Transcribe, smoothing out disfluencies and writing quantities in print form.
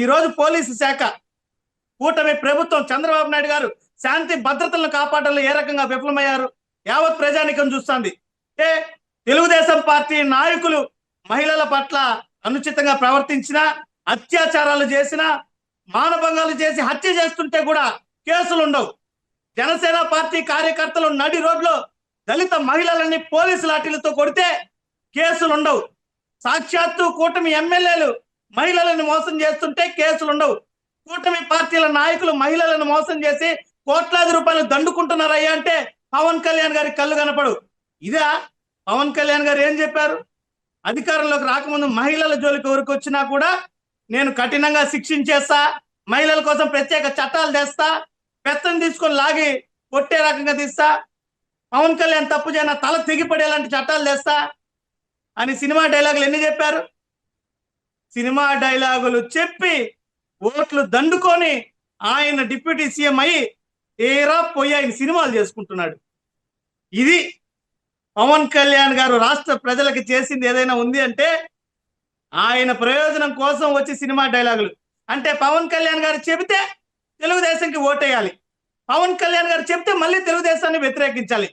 ఈ రోజు పోలీసు శాఖ కూటమి ప్రభుత్వం చంద్రబాబు నాయుడు గారు శాంతి భద్రతలను కాపాడంలో ఏ రకంగా విఫలమయ్యారు యావత్ ప్రజానికం చూస్తుంది. అంటే తెలుగుదేశం పార్టీ నాయకులు మహిళల పట్ల అనుచితంగా ప్రవర్తించిన, అత్యాచారాలు చేసిన, మానభంగాలు చేసి హత్య చేస్తుంటే కూడా కేసులు ఉండవు. జనసేన పార్టీ కార్యకర్తలు నడి రోడ్లో దళిత మహిళలని పోలీసు లాఠీలతో కొడితే కేసులు ఉండవు. సాక్షాత్తు కూటమి ఎమ్మెల్యేలు మహిళలను మోసం చేస్తుంటే కేసులు ఉండవు. కూటమి పార్టీల నాయకులు మహిళలను మోసం చేసి కోట్లాది రూపాయలు దండుకుంటున్నారయ్యా అంటే పవన్ కళ్యాణ్ గారి కళ్ళు కనపడు. ఇదా పవన్ కళ్యాణ్ గారు ఏం చెప్పారు? అధికారంలోకి రాకముందు మహిళల జోలికి ఎవరికి వచ్చినా కూడా నేను కఠినంగా శిక్షించేస్తా, మహిళల కోసం ప్రత్యేక చట్టాలు తెస్తా, పెత్తను తీసుకొని లాగి కొట్టే రకంగా తీస్తా, పవన్ కళ్యాణ్ తప్పు చేయన తల తెగిపడేలాంటి చట్టాలు తెస్తా అని సినిమా డైలాగులు ఎన్ని చెప్పారు? సినిమా డైలాగులు చెప్పి ఓట్లు దండుకొని ఆయన డిప్యూటీ సీఎం అయ్యి ఏరా పోయి ఆయన సినిమాలు చేసుకుంటున్నాడు. ఇది పవన్ కళ్యాణ్ గారు రాష్ట్ర ప్రజలకు చేసింది ఏదైనా ఉంది అంటే ఆయన ప్రయోజనం కోసం వచ్చి సినిమా డైలాగులు. అంటే పవన్ కళ్యాణ్ గారు చెబితే తెలుగుదేశంకి ఓటేయాలి, పవన్ కళ్యాణ్ గారు చెప్తే మళ్ళీ తెలుగుదేశాన్ని వ్యతిరేకించాలి.